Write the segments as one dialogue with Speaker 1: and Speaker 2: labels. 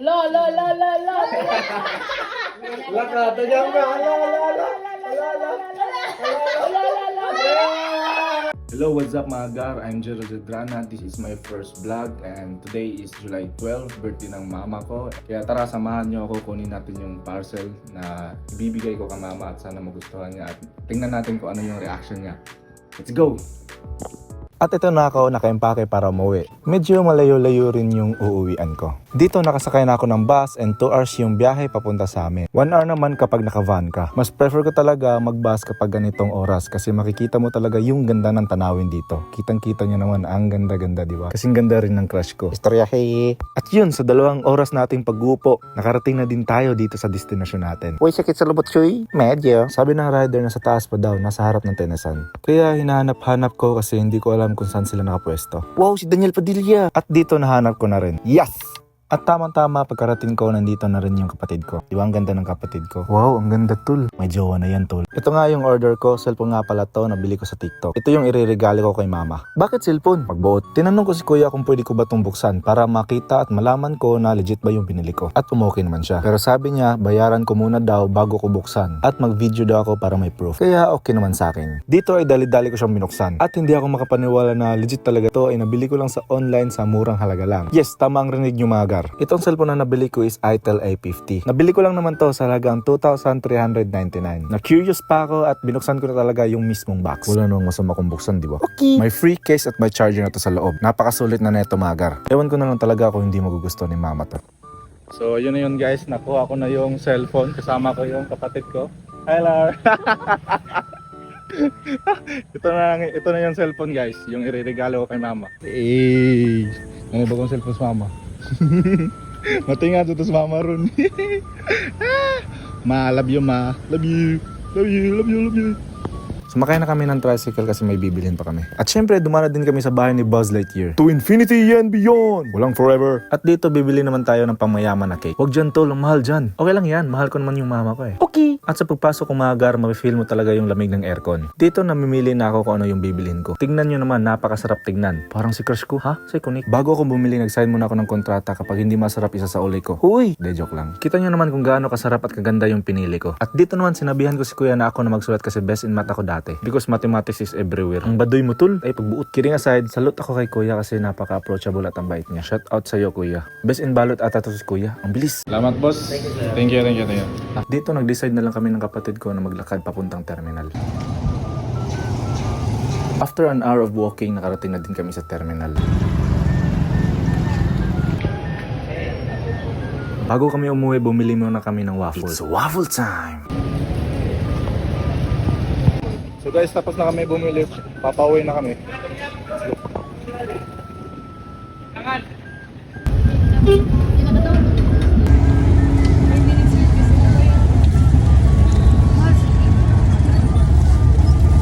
Speaker 1: La la la la la.
Speaker 2: Laka, tagyang ka. Hello, what's up mga gar? I'm Gerald Zedrana. This is my first vlog and today is July 12, birthday ng mama ko. Kaya tara, samahan niyo ako, kunin natin yung parcel na ibibigay ko kay mama at sana magustuhan niya at tingnan natin kung ano yung reaction niya. Let's go! At ito na ako, naka-empake para umuwi. Medyo malayo-layo rin yung uuwian ko. Dito nakasakay na ako ng bus and 2 hours yung biyahe papunta sa amin. 1 hour naman kapag naka-van ka. Mas prefer ko talaga mag-bus kapag ganitong oras kasi makikita mo talaga yung ganda ng tanawin dito. Kitang-kita nyo naman ang ganda-ganda, di ba? Kasing ganda rin ng crush ko. Istorya hey! At yun, sa 2 oras nating pag-upo, nakarating na din tayo dito sa destinasyon natin. Uy, sakit sa lubot, Chuy? Medyo. Sabi ng rider na sa taas pa daw, nasa harap ng tenesan. Kaya hinahanap-hanap ko kasi hindi ko alam kung saan sila nakapwesto. Wow, si Daniel Padilla! At dito nahanap ko na rin. Yes! At tamang-tama pagkarating ko, nandito na rin yung kapatid ko. Di ba ang ganda ng kapatid ko? Wow, ang ganda tol. May jowa na yan tol. Ito nga yung order ko, cellphone nga pala to, nabili ko sa TikTok. Ito yung ireregalo ko kay mama. Bakit cellphone? Pagbuot. Tinanong ko si kuya kung pwede ko ba itong buksan para makita at malaman ko na legit ba yung binili ko. At umokay naman siya. Pero sabi niya, bayaran ko muna daw bago ko buksan. At mag-video daw ako para may proof. Kaya okay naman sa akin. Dito ay dali-dali ko siyang binuksan. At hindi ako makapaniwala na legit talaga to ay nabili ko lang sa online sa murang halaga lang. Yes, tama ang rinig niyo mga gar. Itong cellphone na nabili ko is Itel A50. Nabili ko lang naman to sa halagang 2,399. Na-curious pa ako at binuksan ko na talaga yung mismong box. Wala namang masama kung buksan, di ba? Okay. May free case at may charger na to sa loob. Napakasulit na neto mga gar. Ewan ko na lang talaga kung hindi magugusto ni mama to. So yun na yun guys, nakuha ko na yung cellphone. Kasama ko yung kapatid ko. Hi Lar! ito na yung cellphone guys, yung ireregalo ko kay mama. Hey! Ano ba kong cellphone sa mama? Matinga to sa mama ron. Ma, love you ma. Love you. Love you, love you, love you. Sumakay na kami ng tricycle kasi may bibilhin pa kami. At syempre, dumana din kami sa bahay ni Buzz Lightyear. To infinity and beyond! Walang forever. At dito, bibili naman tayo ng pangmayaman na cake. Huwag dyan tol, ang mahal dyan. Okay lang yan, mahal ko naman yung mama ko eh. Okay! At sa pagpasok ko mga gar, mapifeel mo talaga yung lamig ng aircon. Dito, namimili na ako kung ano yung bibilhin ko. Tignan nyo naman, napakasarap tignan. Parang si crush ko, ha? Si Kunik. Bago ako bumili, nag-sign muna ako ng kontrata kapag hindi masarap isa sa uli ko. Huy! De joke lang. Kita nyo naman kung gaano kasarap at kaganda yung pinili ko. At dito naman, sinabihan ko si kuya na ako na magsulat kasi best in math ako dati. Because mathematics is everywhere. Ang baduy mo tol ay pagbuot. Kidding aside, salute ako kay kuya kasi napaka-approachable at ang bait niya. Shout out sa'yo kuya. Best in balot ata to si kuya. Ang bilis. Salamat boss. Thank you. At dito nag-decide na lang kami ng kapatid ko na maglakad papuntang terminal. After an hour of walking, nakarating na din kami sa terminal. Bago kami umuwi, bumili muna kami ng waffle. It's waffle time! So guys, tapos na kami bumili. Papauwi na kami.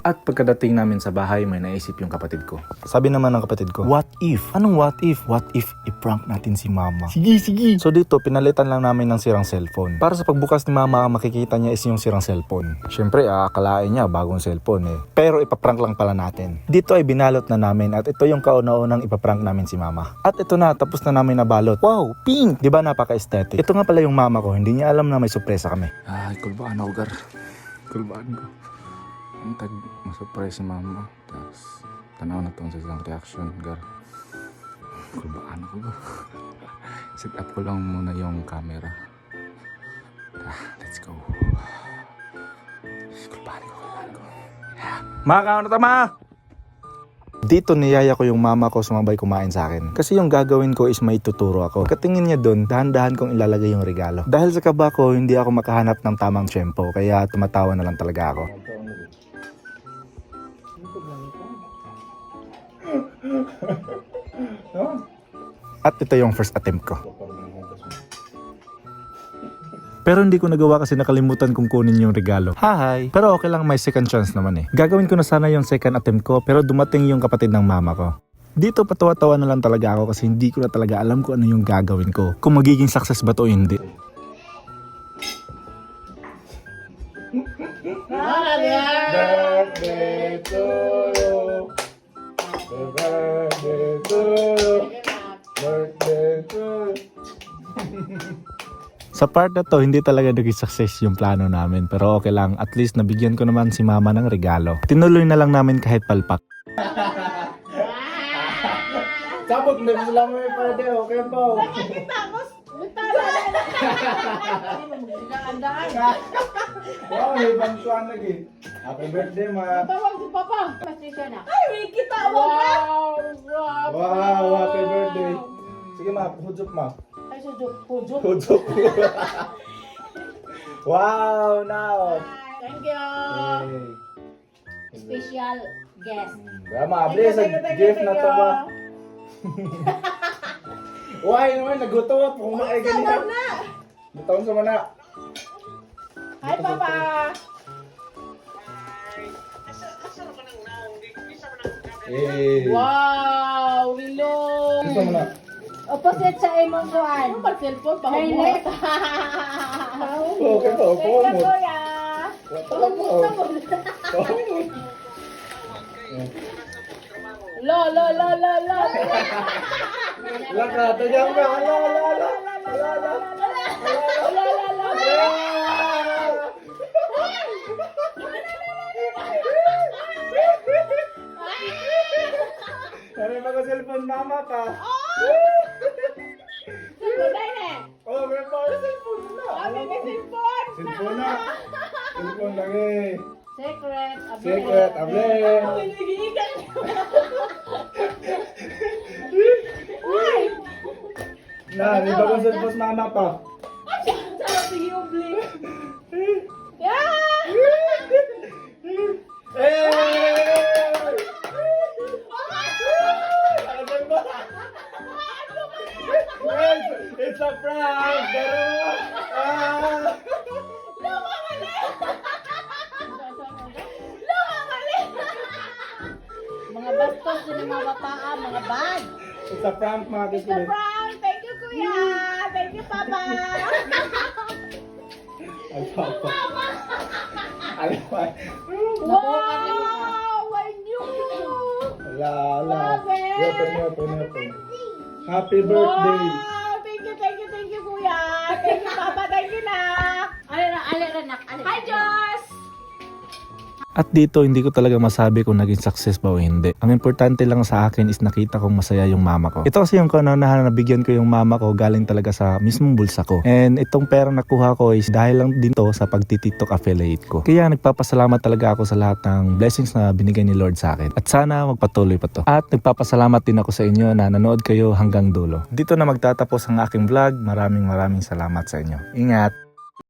Speaker 2: At pagkadating namin sa bahay, may naisip yung kapatid ko. Sabi naman ng kapatid ko, what if? Anong what if? What if i-prank natin si mama? Sige! So dito, pinalitan lang namin ng sirang cellphone. Para sa pagbukas ni mama, makikita niya is yung sirang cellphone. Siyempre, aakalain niya bagong cellphone eh. Pero ipaprank lang pala natin. Dito ay binalot na namin at ito yung kauna-unang ipaprank namin si mama. At ito na, tapos na namin nabalot. Wow, pink! Diba napaka-aesthetic? Ito nga pala yung mama ko, hindi niya alam na may sorpresa kami. Ay, kulbaan ako gar. Kulbaan ko. Ang tag masurprise si mama. Tapos tanaw na to sa isang reaction gar. Kulbaan ako ba? Set up ko lang muna yung camera. Let's go. Kulbaan ko. Makaon na tama! Dito niyaya ko yung mama ko sumabay kumain sa akin. Kasi yung gagawin ko is may tuturo ako. Katingin niya dun, dahan-dahan kong ilalagay yung regalo. Dahil sa kaba ko, hindi ako makahanap ng tamang tiyempo. Kaya tumatawa na lang talaga ako. At ito yung first attempt ko. Pero hindi ko nagawa kasi nakalimutan kong kunin yung regalo. Hi! Pero okay lang, may second chance naman eh. Gagawin ko na sana yung second attempt ko pero dumating yung kapatid ng mama ko. Dito patawa-tawa na lang talaga ako kasi hindi ko na talaga alam kung ano yung gagawin ko. Kung magiging success ba to o hindi. Birthday to you. Birthday to you. Birthday to you.
Speaker 1: Sa part na to, hindi talaga naging success yung plano namin. Pero okay lang, at least nabigyan ko naman si mama ng regalo. Tinuloy na lang namin kahit palpak.
Speaker 2: Sabog na sila mo yung pwede, okay po.
Speaker 3: Tapos, tala na.
Speaker 2: Wow, may bangsuan lagi. Happy birthday, ma.
Speaker 3: Tawag si Papa. Pasensya na.
Speaker 4: Ay, may kitawag ka!
Speaker 2: Wow, happy birthday. Sige, ma, hudzop, ma.
Speaker 3: Ay, sujuk. Pujuk.
Speaker 2: Hudzop. Wow, now.
Speaker 3: Thank you.
Speaker 2: Hey.
Speaker 4: Special guest.
Speaker 2: Kaya ma, sa gift na to ba? Why naman, naguto. Kung makaigan niya. Bitaon sa mana.
Speaker 3: Hi, Papa.
Speaker 2: Hey.
Speaker 3: Wow, hello.
Speaker 2: Gusto mo na?
Speaker 4: Opposite sa imong kuan.
Speaker 3: Ano ba cellphone?
Speaker 4: Toilet.
Speaker 2: Okay po,
Speaker 3: Thank you,
Speaker 2: mo.
Speaker 3: Kuya.
Speaker 2: Wala po.
Speaker 3: Lo.
Speaker 2: Laka, tagyang ka. Ala. Kami mag-cellphone mama ka.
Speaker 3: Cellphone na.
Speaker 2: Oh, may pa cellphone na.
Speaker 3: Kami may cellphone.
Speaker 2: Cellphone na. Cellphone lagi.
Speaker 3: Secret.
Speaker 2: Secret, able.
Speaker 3: Pinigigan.
Speaker 2: Na, may bagong cellphone mama pa.
Speaker 3: Sarap si Yubli. Yeah!
Speaker 2: It's a prank! Ah!
Speaker 4: Mga bastos din ng mga bataan, mga bad.
Speaker 2: It's a prank mga
Speaker 3: Mr.
Speaker 2: kisulit.
Speaker 3: Frank, thank you, Kuya. Thank you, Papa.
Speaker 2: Ay, papa. Ay, papa.
Speaker 3: Wow! I knew!
Speaker 2: Ala.
Speaker 3: Love it.
Speaker 2: Open. Happy birthday!
Speaker 3: Wow! Thank you, Kuya. Thank you, Papa. Thank you, Nak.
Speaker 4: Ali nak.
Speaker 3: Hi, Joss!
Speaker 1: At dito, hindi ko talaga masabi kung naging success ba o hindi. Ang importante lang sa akin is nakita kong masaya yung mama ko. Ito kasi yung kaunahan na nabigyan ko yung mama ko galing talaga sa mismong bulsa ko. And itong pera nakuha ko is dahil lang din to sa pagti-TikTok affiliate ko. Kaya nagpapasalamat talaga ako sa lahat ng blessings na binigay ni Lord sa akin. At sana magpatuloy pa to. At nagpapasalamat din ako sa inyo na nanood kayo hanggang dulo. Dito na magtatapos ang aking vlog. Maraming salamat sa inyo. Ingat!